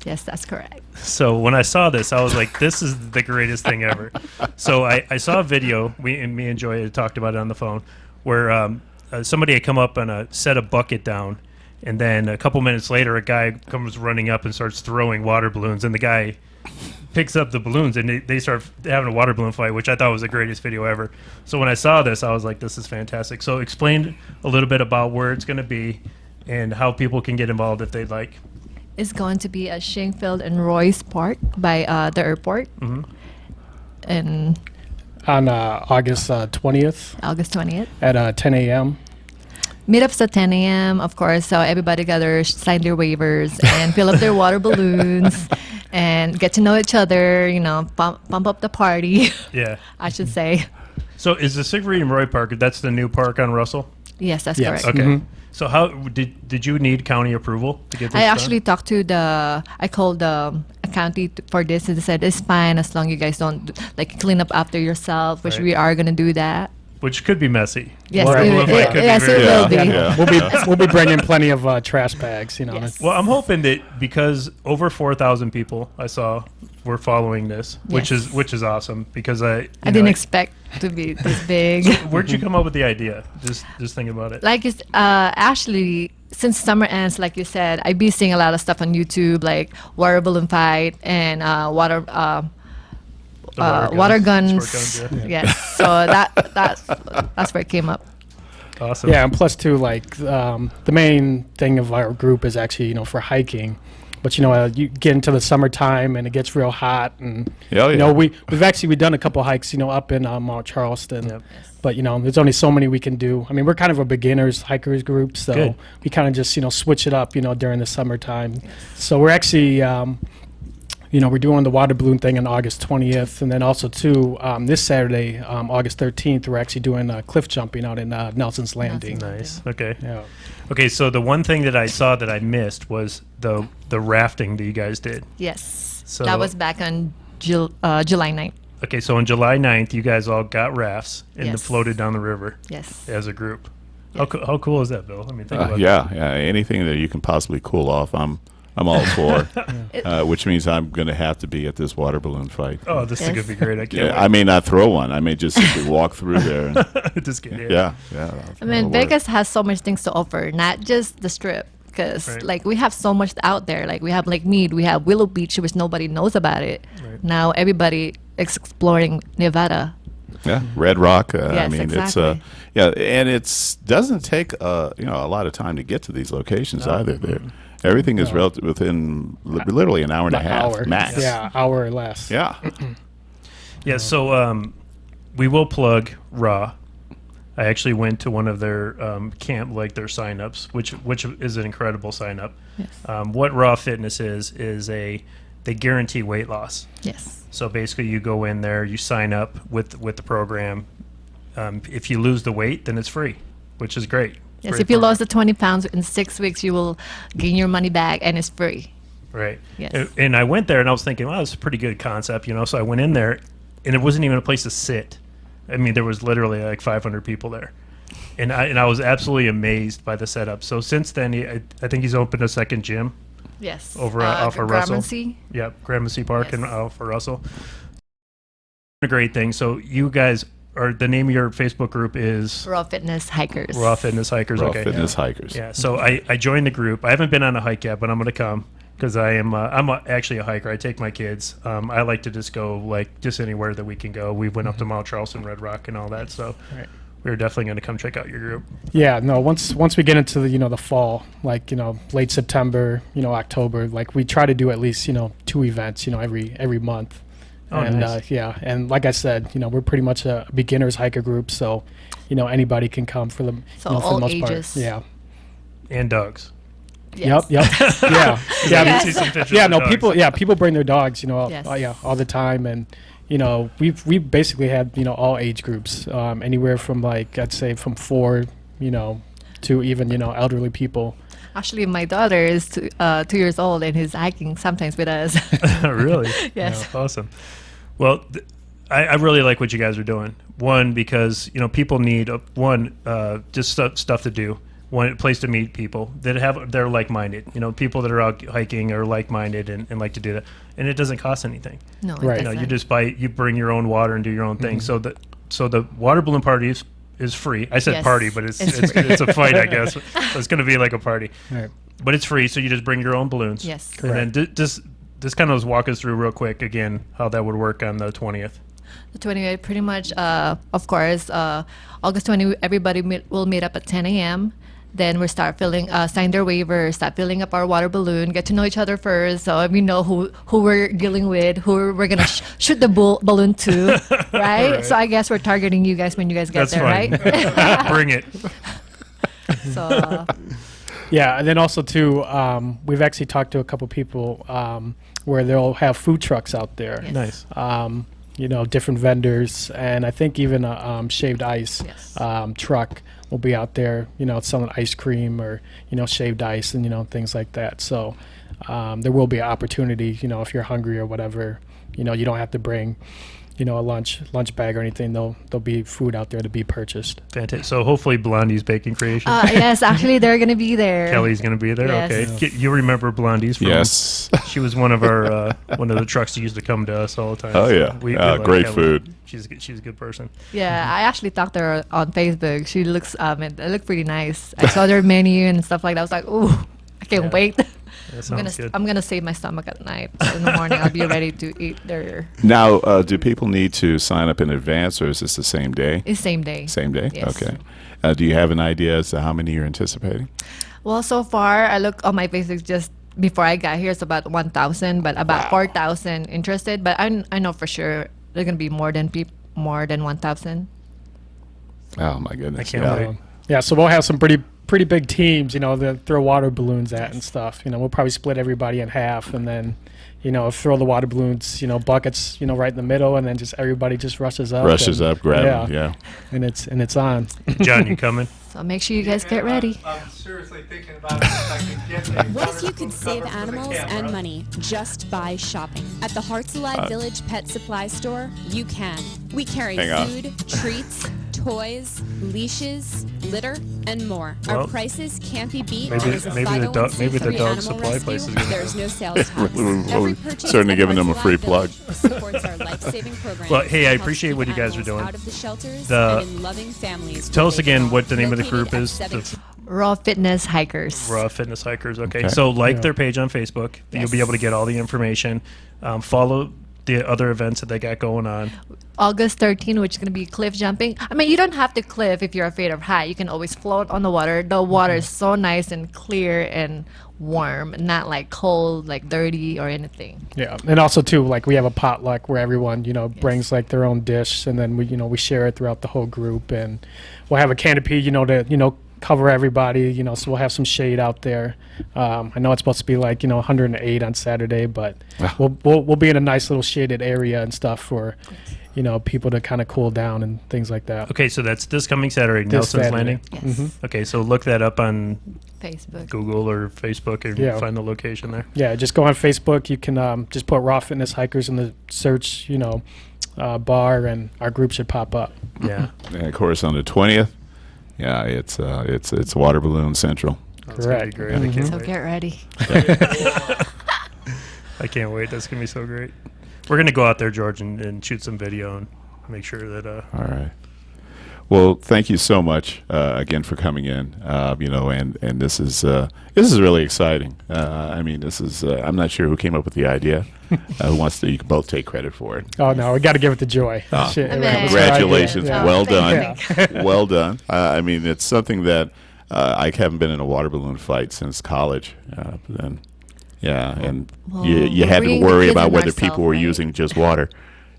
Yes, that's correct. So when I saw this, I was like, this is the greatest thing ever. So I saw a video, me and Joy had talked about it on the phone, where somebody had come up and set a bucket down, and then a couple minutes later, a guy comes running up and starts throwing water balloons, and the guy picks up the balloons, and they start having a water balloon fight, which I thought was the greatest video ever. So when I saw this, I was like, this is fantastic. So explain a little bit about where it's going to be and how people can get involved if they'd like. It's going to be at Shanefield and Royce Park by the airport. Mm-hmm. And on August 20th August 20th. at 10 a.m. Meetups at 10 a.m., of course. So everybody gathers, sign their waivers, and fill up their water balloons, and get to know each other. Pump up the party. Yeah. I should say. So is the Siegfried and Roy Park? That's the new park on Russell. Yes, that's Yes. correct. Okay. So how did you need county approval to get this I done? actually talked to I called the county for this, and they said it's fine as long you guys don't clean up after yourself, which Right. we are gonna do that. Which could be messy. Yes, Water it- balloon fight it- could be yes, very it will messy. be. Yeah. We'll be bringing plenty of trash bags. Yes. Well, I'm hoping that because over 4,000 people I saw were following this, which Yes. is awesome because I didn't expect to be this big. Where'd you come up with the idea? Just thinking about it. Actually, since summer ends, like you said, I be seeing a lot of stuff on YouTube, like water balloon fight and water The water guns, guns. squirt guns, Yes. So that's where it came up. Awesome. Yeah, and plus too, the main thing of our group is actually for hiking. But you get into the summertime and it gets real hot, and Oh, yeah. we've done a couple hikes up in Mount Charleston. Yep. But there's only so many we can do. I mean, we're kind of a beginners hikers group, so Good. we kind of just switch it up during the summertime. So we're actually we're doing the water balloon thing on August 20th, and then also too this Saturday, August 13th, we're actually doing cliff jumping out in Nelson's Landing. Nice. Okay. Yeah. Okay. So the one thing that I saw that I missed was the rafting that you guys did. Yes. So- that was back on July 9th. Okay. So on July 9th, you guys all got rafts and Yes. floated down the river Yes. as a group. How cool is that, Bill? I mean, think about Yeah. Anything that you can possibly cool off, I'm all for. Which means I'm going to have to be at this water balloon fight. Oh, this is Yes. gonna be great. I can't Yeah, I may not throw one. I may just simply walk through there. And, wait. Just kidding. yeah. I mean, Vegas has so much things to offer, not just the strip. Because Right. we have so much out there. We have Lake Mead, we have Willow Beach, which nobody knows about it. Right. Now everybody is exploring Nevada. Yeah, Red Rock. I Yes, mean, exactly. and it doesn't take a lot of time to get to these locations either. There, everything is within literally an hour and a half Hour. max. Yeah, hour or less. Yeah. Yeah, so we will plug Raw. I actually went to one of their camp, their signups, which is an incredible sign up. Yes. What Raw Fitness is they guarantee weight loss. Yes. So basically, you go in there, you sign up with the program. If you lose the weight, then it's free, which is great. Yes, Great if you program. lost the 20 pounds in 6 weeks, you will gain your money back, and it's free. Right. Yes. And I went there and I was thinking, wow, this is a pretty good concept, So I went in there, and it wasn't even a place to sit. I mean, there was literally 500 people there, and I was absolutely amazed by the setup. So since then, I think he's opened a second gym. Yes. Over, off of Russell. Gramercy. Yep, Gramercy Park and Yes. off of Russell. A great thing. So you guys are the name of your Facebook group is Raw Fitness Hikers. Raw Fitness Hikers. Raw Okay. Fitness Hikers. Yeah. So I joined the group. I haven't been on a hike yet, but I'm going to come because I'm actually a hiker. I take my kids. I like to just go just anywhere that we can go. We went up to Mount Charleston, Red Rock, and all that. So Right. we're definitely going to come check out your group. Yeah, no. Once we get into the fall, late September, October, we try to do at least 2 events, every month. Oh, and nice. and like I said, we're pretty much a beginners hiker group, so anybody can come for the So for all the most ages. part. Yeah. And dogs. Yes. Yep. Yeah. Yeah. Yes. See some pictures Yeah. of No. dogs. People bring their dogs. Yes. All the time, and we basically had all age groups, anywhere from I'd say from 4, to even elderly people. Actually, my daughter is 2 years old and he's hiking sometimes with us. Really? Yes. Yeah, awesome. Well, I really like what you guys are doing. One, because people need just stuff to do. One, place to meet people they're like-minded. People that are out hiking are like-minded and like to do that. And it doesn't cost anything. No, it Right. doesn't. You just you bring your own water and do your own thing. So the water balloon party is free. I said Yes, party, but it's it's free. it's a fight, I guess. So it's going to be like a party. Right. But it's free, so you just bring your own balloons. Yes. And then just kind of walk us through real quick again how that would work on the 20th. The 28th, pretty much, of course, August 20, everybody will meet up at 10 a.m. Then we start sign their waivers, start filling up our water balloon, get to know each other first, so we know who we're dealing with, who we're gonna shoot the balloon to, right? So I guess we're targeting you guys when you guys get That's there, fine. right? Bring it. So Yeah, and then also too, we've actually talked to a couple people where they'll have food trucks out there. yes. Nice. Different vendors, and I think even a shaved ice Yes. truck will be out there, selling ice cream or, shaved ice and, things like that. So there will be an opportunity, if you're hungry or whatever, you don't have to bring, a lunch bag or anything. There'll be food out there to be purchased. Fantastic. So hopefully Blondie's Baking Creation. Yes, actually, they're gonna be there. Kelly's going to be there. Yes. Okay. You remember Blondie's from? Yes. She was one of our one of the trucks that used to come to us all the time. Oh, So yeah. we Ah, like great Kelly. food. She's a good person. Yeah, I actually talked to her on Facebook. She looks it looked pretty nice. I saw their menu and stuff like that. I was like, ooh, I can't Yeah. wait. That sounds good. I'm gonna save my stomach at night. So in the morning, I'll be ready to eat their. Now, do people need to sign up in advance, or is this the same day? It's same day. Same day? Yes. Okay. Do you have an idea as to how many you're anticipating? Well, so far, I look on my Facebook just before I got here. It's about 1,000, but about 4,000 interested. But I know for sure there's gonna be more than 1,000. Oh, my goodness. I can't Yeah. wait. Yeah, so we'll have some pretty big teams, to throw water balloons at and stuff. We'll probably split everybody in half and then, throw the water balloons, buckets, right in the middle, and then just everybody just rushes up. Rushes and- up, grab them, yeah. And it's on. John, you coming? So make sure you guys get ready. I'm seriously thinking about it. If I could get a What if you waterproof could save cover for the animals and camera. money just by shopping? At the Hearts Alive Village Pet Supply Store, you can. We carry Hang on. food, treats, toys, leashes, litter, and more. Well, Our prices can't be beat. maybe- and as a maybe the dog- 501c3 maybe the dog animal supply rescue, place is gonna- There's no sales tax. We're Every purchase certainly at giving them a Hearts free Alive plug. Village supports our life-saving programs Well, hey, I to help appreciate keep what you guys are animals doing. Out of the shelters The- and in loving families. Tell where us they again belong. what the name of the Located group at is. 17 Raw Fitness Hikers. Raw Fitness Hikers. Okay. Okay. So like Yeah. their page on Facebook. You'll Yes. be able to get all the information. Follow the other events that they got going on. August 13, which is going to be cliff jumping. I mean, you don't have to cliff if you're afraid of height. You can always float on the water. The water is so nice and clear and warm, not like cold, like dirty or anything. Yeah, and also too, like we have a potluck where everyone, brings like their own dish, and then we share it throughout the whole group, and we'll have a canopy, to cover everybody, so we'll have some shade out there. I know it's supposed to be like 108 on Saturday, but we'll be in a nice little shaded area and stuff for people to kind of cool down and things like that. Okay, so that's this coming Saturday, This Nelson's Saturday. Landing. Yes. Okay, so look that up on Facebook. Google or Facebook and Yeah. find the location there. Yeah, just go on Facebook. You can just put Raw Fitness Hikers in the search, bar, and our group should pop up. Yeah. And of course, on the 20th, yeah, it's Water Balloon Central. That's gonna be Correct. great. I can't So wait. get ready. I can't wait. That's gonna be so great. We're gonna go out there, George, and shoot some video and make sure that All right. Well, thank you so much again for coming in. And this is really exciting. I mean, this is I'm not sure who came up with the idea. Who wants to? You can both take credit for it. Oh no, we got to give it to Joy. Ah. Shit, I it mean- was her idea. Congratulations. Yeah. Well Thank done. you. Well done. I mean, it's something that I haven't been in a water balloon fight since college. And Well, you we're had to bringing the worry kids about in whether ourselves, people were right? using just water.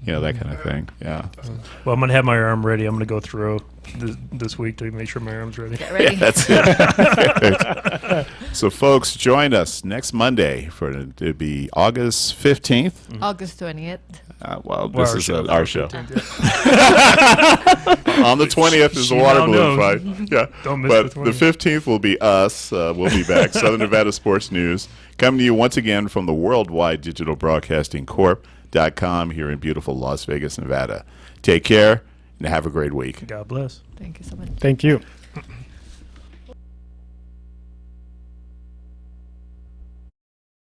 That kind of thing. Yeah. Well, I'm gonna have my arm ready. I'm gonna go through this week to make sure my arm's ready. Get ready. That's it. So, folks, join us next Monday for it'll be August 15th. August 20th. This our is show. our show. On the 20th is the She water now balloon knows. fight. Yeah, Don't miss but the the 20th. 15th will be us. We'll be back. Southern Nevada Sports News coming to you once again from the Worldwide Digital Broadcasting Corp.com here in beautiful Las Vegas, Nevada. Take care and have a great week. God bless. Thank you so much. Thank you.